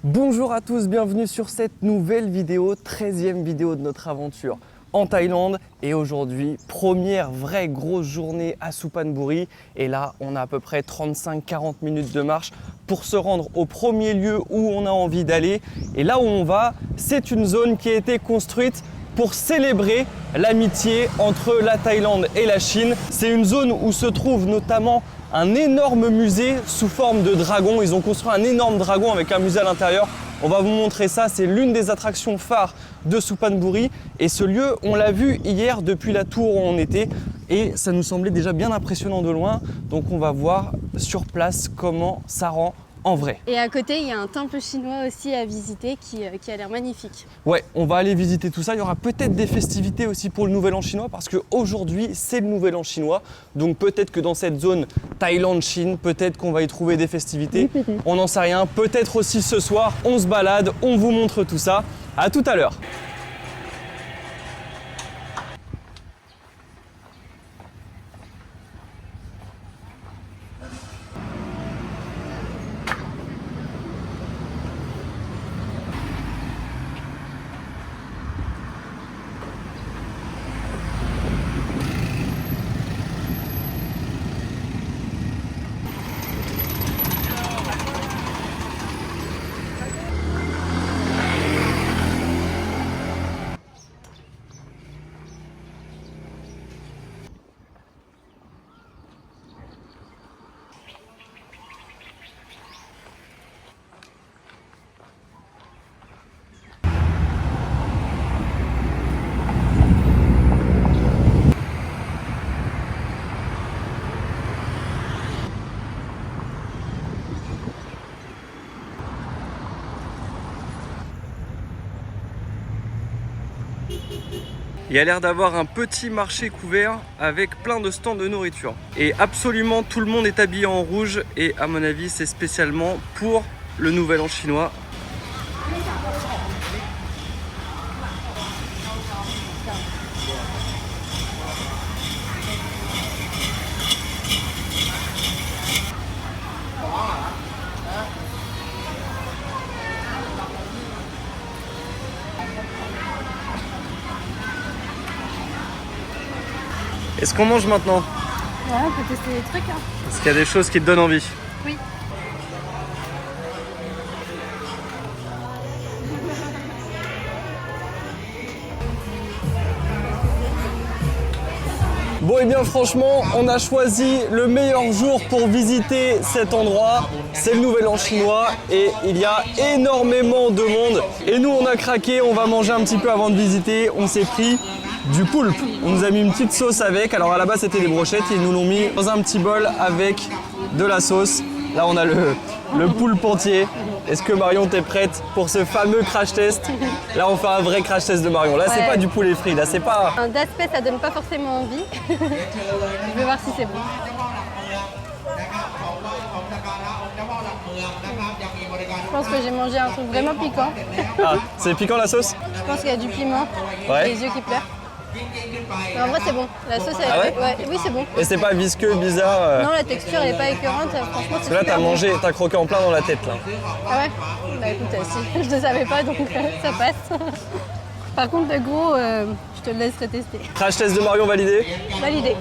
Bonjour à tous, bienvenue sur cette nouvelle vidéo, 13e vidéo de notre aventure en Thaïlande. Et aujourd'hui, première vraie grosse journée à Suphanburi. Et là, on a à peu près 35-40 minutes de marche pour se rendre au premier lieu où on a envie d'aller. Et là où on va, c'est une zone qui a été construite pour célébrer l'amitié entre la Thaïlande et la Chine. C'est une zone où se trouve notamment un énorme musée sous forme de dragon. Ils ont construit un énorme dragon avec un musée à l'intérieur. On va vous montrer ça, c'est l'une des attractions phares de Suphanburi. Et ce lieu, on l'a vu hier depuis la tour où on était. Et ça nous semblait déjà bien impressionnant de loin. Donc on va voir sur place comment ça rend en vrai. Et à côté, il y a un temple chinois aussi à visiter qui a l'air magnifique. Ouais, on va aller visiter tout ça. Il y aura peut-être des festivités aussi pour le Nouvel An chinois parce qu'aujourd'hui, c'est le Nouvel An chinois. Donc peut-être que dans cette zone Thaïlande-Chine, peut-être qu'on va y trouver des festivités. Oui, on n'en sait rien. Peut-être aussi ce soir, on se balade, on vous montre tout ça. À tout à l'heure. Il y a l'air d'avoir un petit marché couvert avec plein de stands de nourriture. Et absolument tout le monde est habillé en rouge et à mon avis c'est spécialement pour le Nouvel An chinois. Est-ce qu'on mange maintenant? Ouais, on peut tester des trucs. Est-ce qu'il y a des choses qui te donnent envie? Oui. Bon et bien franchement, on a choisi le meilleur jour pour visiter cet endroit. C'est le Nouvel An chinois et il y a énormément de monde. Et nous on a craqué, on va manger un petit peu avant de visiter. On s'est pris du poulpe. On nous a mis une petite sauce avec. Alors à la base c'était des brochettes, ils nous l'ont mis dans un petit bol avec de la sauce. Là on a le poulpe entier. Est-ce que Marion t'es prête pour ce fameux crash test? Là on fait un vrai crash test de Marion. Là c'est pas du poulet frit, là c'est pas... D'aspect ça donne pas forcément envie. Je vais voir si c'est bon. Je pense que j'ai mangé un truc vraiment piquant. Ah, c'est piquant la sauce? Je pense qu'il y a du piment, ouais. Les yeux qui pleurent. Mais en vrai c'est bon, la sauce elle ouais, oui c'est bon. Et c'est pas visqueux, bizarre Non, la texture elle est pas écœurante, franchement c'est là t'as mangé, t'as croqué en plein dans la tête là. Ah ouais? Bah écoute, si, je ne savais pas donc ça passe. Par contre le gros, je te le laisserai tester. Crash test de Marion validé? Validé.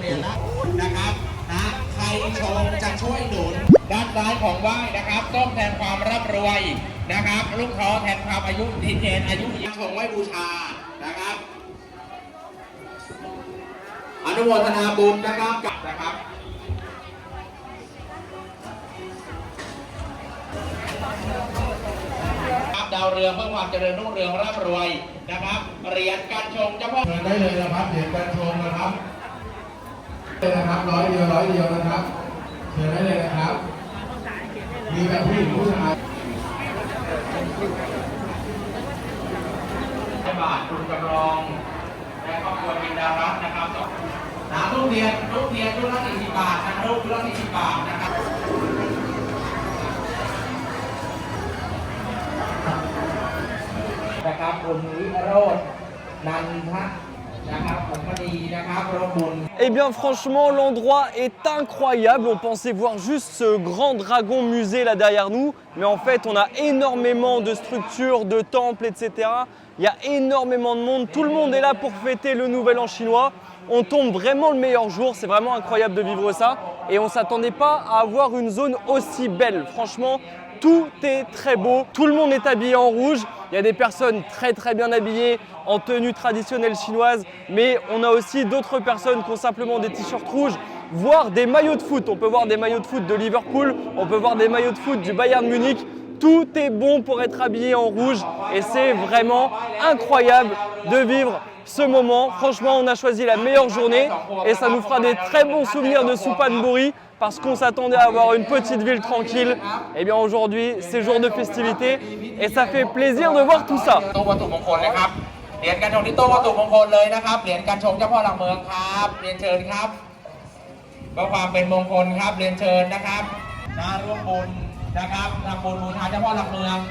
ด้านซ้ายของไหว้นะครับส้มแทนความร่ำรวยนะครับลูกท้อแทนความอายุที่เจนอายุยืนชงไหว้บูชานะครับอนุโมทนาบุญนะครับกับนะครับดาวเรืองเพื่อความเจริญรุ่งเรืองร่ำรวยนะครับเหรียญการชงเจ้าพ่อได้เลยนะครับเหรียญการชงนะครับเลยนะครับร้อยเดียวนะครับเชิญได้เลยนะครับมีแบบผู้หญิงผู้ชายบาทคุณจำลองและครอบครัวจินดารัตน์นะครับลูกเทียนชุดละ40 บาทนะครับลูกชุดละ40 บาทนะครับคุณวิโรจน์นันทะ Eh bien franchement l'endroit est incroyable, on pensait voir juste ce grand dragon musée là derrière nous, mais en fait on a énormément de structures, de temples, etc. Il y a énormément de monde, tout le monde est là pour fêter le nouvel an chinois. On tombe vraiment le meilleur jour, c'est vraiment incroyable de vivre ça et on ne s'attendait pas à avoir une zone aussi belle. Franchement, tout est très beau, tout le monde est habillé en rouge. Il y a des personnes très bien habillées en tenue traditionnelle chinoise, mais on a aussi d'autres personnes qui ont simplement des t-shirts rouges, voire des maillots de foot. On peut voir des maillots de foot de Liverpool, on peut voir des maillots de foot du Bayern Munich. Tout est bon pour être habillé en rouge et c'est vraiment incroyable de vivre ce moment. Franchement, on a choisi la meilleure journée et ça nous fera des très bons souvenirs de Suphanburi parce qu'on s'attendait à avoir une petite ville tranquille. Et bien aujourd'hui, c'est jour de festivité et ça fait plaisir de voir tout ça. เหรียญการชงที่โต๊ะวัตถุมงคลเลยนะครับเหรียญการชงเจ้าพ่อหลักเมืองครับเรียนเชิญครับเพื่อความเป็นมงคลครับเรียนเชิญนะครับร่วมบุญนะครับทำบุญบูชาเจ้าพ่อหลักเมือง 1,200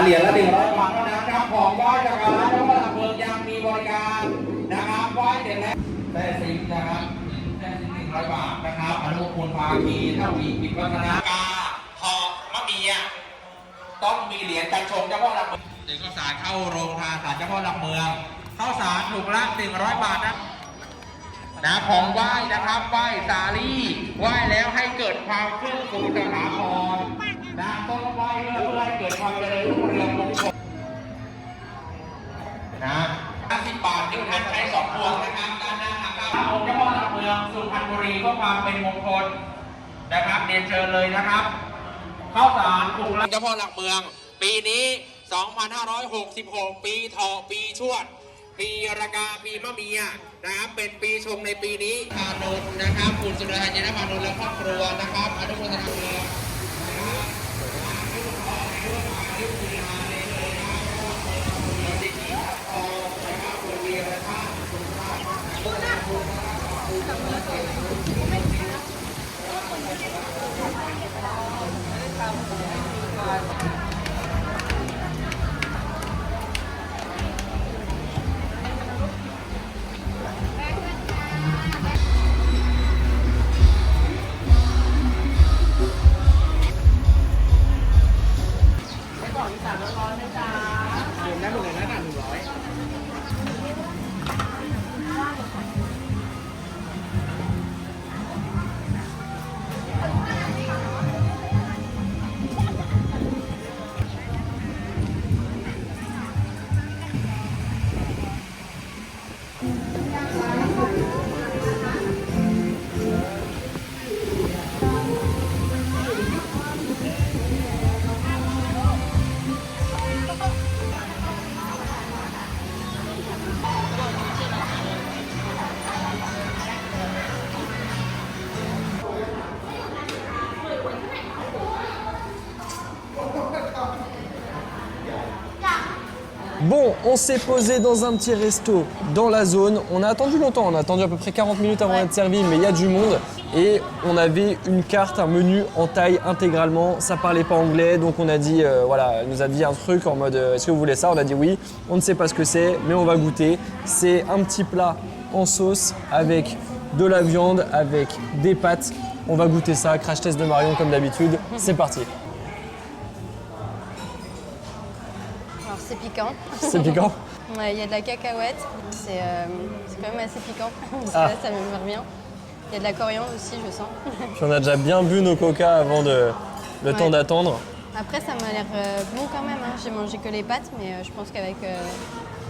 เหรียญละ100 บาทเท่านั้นครับของไหว้จากร้านเจ้าพ่อหลักเมืองยังมีบริการนะครับไหว้เสร็จแล้วได้ซิปนะครับได้ซิป100 บาทนะครับอนุโมทนาภาคีเท่าวีกิจวัฒนากาทอมะเมียต้องมีเหรียญกันชงเจ้าพ่อหลักเมืองถึงข้าวสารเข้าโรงทานศาลเจ้าพ่อหลักเมืองข้าวสารถุงละ100 บาทนะของไหว้นะครับไหว้สาลี่ไหว้แล้วให้เกิดความเฟื่องฟูสถาพรนะต้องไหว้เพื่อให้เกิดความเจริญรุ่งเรืองมงคลนะ50 บาทนิ้วทันใช้2 พวงนะครับด้านหน้านะครับองค์เจ้าพ่อหลักเมืองสุพรรณบุรีเพื่อความเป็นมงคลนะครับเรียนเชิญเลยนะครับข้าวสารถุงละเจ้าพ่อหลักเมืองปีนี้ 2566 ปีเถาะปีชวดปีรากาปีมะเมียนะครับเป็นปีชงในปีนี้พานนท์นะครับคุณสุรชัยเจนพานนท์และครอบครัวนะครับอนุโมทนาบุญBon, on s'est posé dans un petit resto dans la zone. On a attendu longtemps, on a attendu à peu près 40 minutes avant d'être servi, mais il y a du monde. Et on avait une carte, un menu en thaï intégralement. Ça parlait pas anglais, donc on a dit, voilà, elle nous a dit un truc en mode est-ce que vous voulez ça? On a dit oui. On ne sait pas ce que c'est, mais on va goûter. C'est un petit plat en sauce avec de la viande, avec des pâtes. On va goûter ça, crash test de Marion comme d'habitude. C'est parti. Alors c'est piquant. C'est piquant? Ouais, il y a de la cacahuète, c'est quand même assez piquant, parce que là ça me revient. Il y a de la coriandre aussi, je sens. Puis on a déjà bien bu nos coca avant le temps d'attendre. Après ça m'a l'air bon quand même, hein. J'ai mangé que les pâtes, mais je pense qu'avec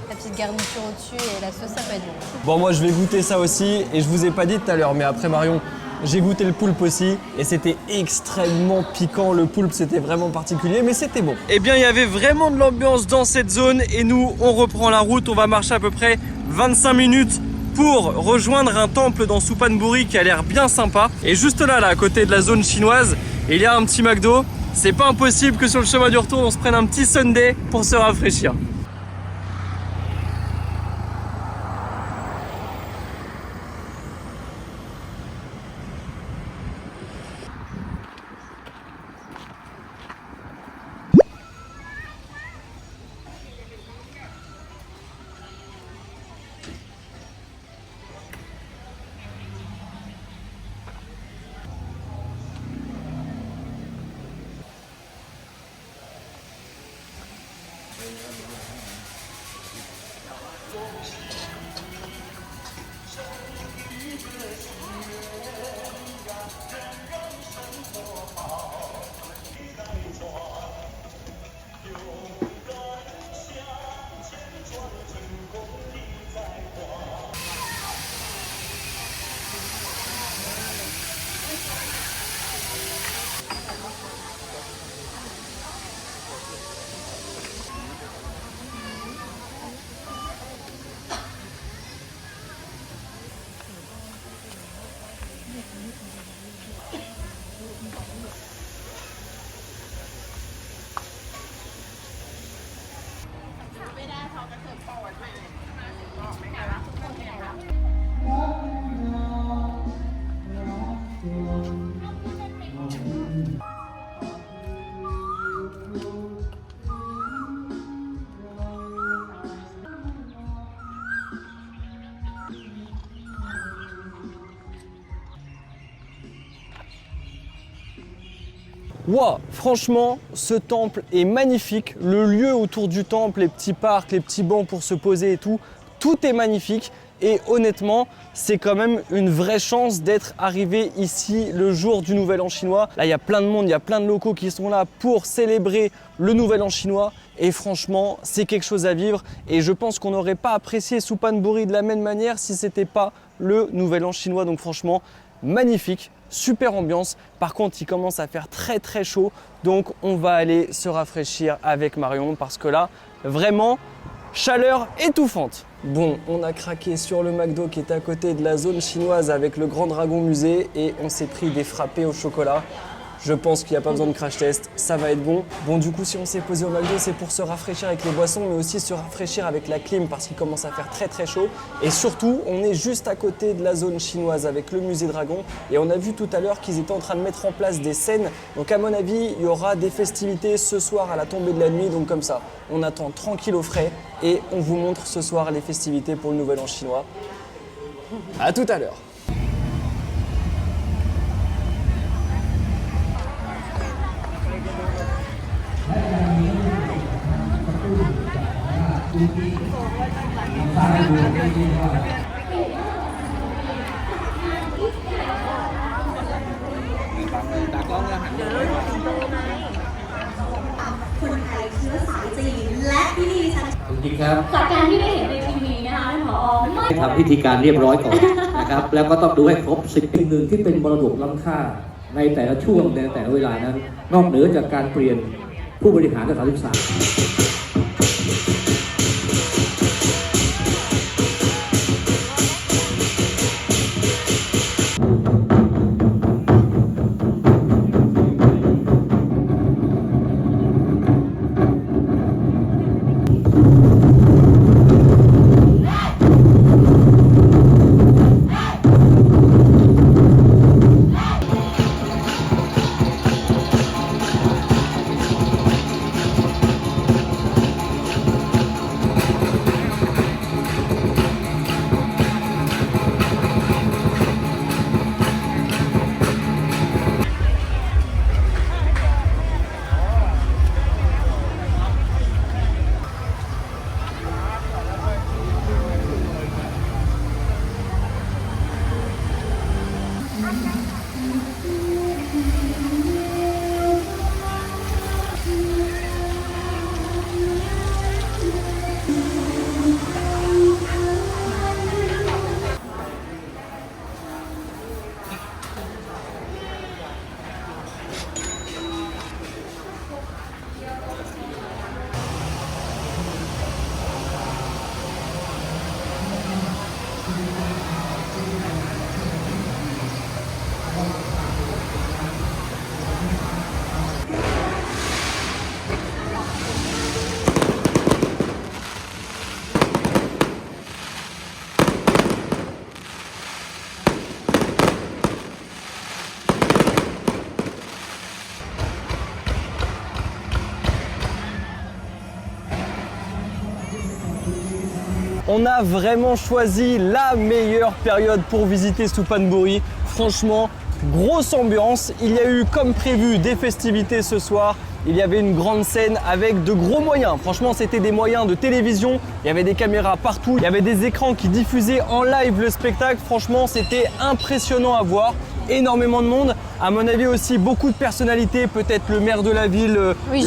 la petite garniture au-dessus et la sauce, ça peut être bon. Bon, moi je vais goûter ça aussi, et je vous ai pas dit tout à l'heure, mais après Marion, j'ai goûté le poulpe aussi et c'était extrêmement piquant. Le poulpe, c'était vraiment particulier, mais c'était bon. Eh bien, il y avait vraiment de l'ambiance dans cette zone et nous, on reprend la route. On va marcher à peu près 25 minutes pour rejoindre un temple dans Suphanburi qui a l'air bien sympa. Et juste là, à côté de la zone chinoise, il y a un petit McDo. C'est pas impossible que sur le chemin du retour, on se prenne un petit sundae pour se rafraîchir. Wow, franchement, ce temple est magnifique. Le lieu autour du temple, les petits parcs, les petits bancs pour se poser et tout est magnifique. Et honnêtement, c'est quand même une vraie chance d'être arrivé ici le jour du Nouvel An chinois. Là, il y a plein de monde, il y a plein de locaux qui sont là pour célébrer le Nouvel An chinois. Et franchement, c'est quelque chose à vivre. Et je pense qu'on n'aurait pas apprécié Suphanburi de la même manière si c'était pas le Nouvel An chinois. Donc franchement, magnifique, super ambiance. Par contre, il commence à faire très très chaud. Donc on va aller se rafraîchir avec Marion parce que là, vraiment, chaleur étouffante. Bon, on a craqué sur le McDo qui est à côté de la zone chinoise avec le Grand Dragon Musée et on s'est pris des frappés au chocolat. Je pense qu'il n'y a pas besoin de crash test, ça va être bon. Bon, du coup, si on s'est posé au McDo, c'est pour se rafraîchir avec les boissons, mais aussi se rafraîchir avec la clim parce qu'il commence à faire très très chaud. Et surtout, on est juste à côté de la zone chinoise avec le musée Dragon. Et on a vu tout à l'heure qu'ils étaient en train de mettre en place des scènes. Donc à mon avis, il y aura des festivités ce soir à la tombée de la nuit. Donc comme ça, on attend tranquille au frais et on vous montre ce soir les festivités pour le Nouvel An chinois. À tout à l'heure.จากการที่ได้เห็นในทีวีนะคะท่านผอ.ไม่ทำพิธีการเรียบร้อยก่อนนะครับแล้วก็ต้องดูให้ครบ10ปีหนึ่งที่เป็นมรดกล้ำค่าในแต่ละช่วงในแต่ละเวลานั้นนอกเหนือจากการเปลี่ยนผู้บริหารสถานศึกษา On a vraiment choisi la meilleure période pour visiter Suphanburi. Franchement, grosse ambiance. Il y a eu comme prévu des festivités ce soir. Il y avait une grande scène avec de gros moyens. Franchement, c'était des moyens de télévision. Il y avait des caméras partout. Il y avait des écrans qui diffusaient en live le spectacle. Franchement, c'était impressionnant à voir. Énormément de monde. À mon avis aussi, beaucoup de personnalités. Peut-être le maire de la ville, oui,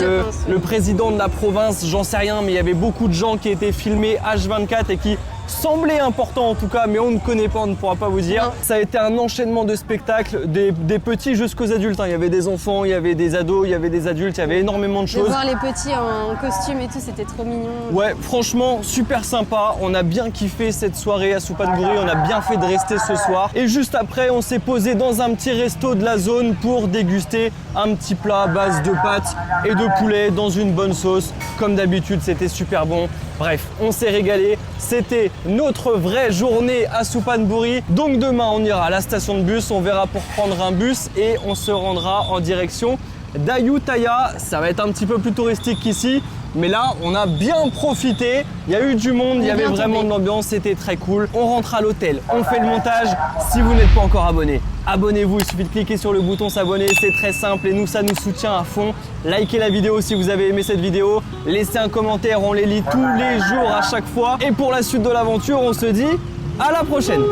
le président de la province, j'en sais rien. Mais il y avait beaucoup de gens qui étaient filmés H24 et qui semblaient importants en tout cas, mais on ne connaît pas, on ne pourra pas vous dire. Non. Ça a été un enchaînement de spectacles, des petits jusqu'aux adultes. Il y avait des enfants, il y avait des ados, il y avait des adultes, il y avait énormément de choses. De voir les petits en costume et tout, c'était trop mignon. Ouais, franchement, super sympa. On a bien kiffé cette soirée à Suphanburi, on a bien fait de rester ce soir. Et juste après, on s'est posé dans un petit resto de la zone pour déguster un petit plat à base de pâtes et de poulet dans une bonne sauce. Comme d'habitude, c'était super bon. Bref, on s'est régalé. C'était notre vraie journée à Suphanburi. Donc demain, on ira à la station de bus, on verra pour prendre un bus et on se rendra en direction d'Ayutthaya. Ça va être un petit peu plus touristique qu'ici. Mais là, on a bien profité. Il y a eu du monde, il y avait vraiment de l'ambiance, c'était très cool. On rentre à l'hôtel, on fait le montage. Si vous n'êtes pas encore abonné, abonnez-vous. Il suffit de cliquer sur le bouton s'abonner, c'est très simple et nous, ça nous soutient à fond. Likez la vidéo si vous avez aimé cette vidéo. Laissez un commentaire, on les lit tous les jours à chaque fois. Et pour la suite de l'aventure, on se dit à la prochaine.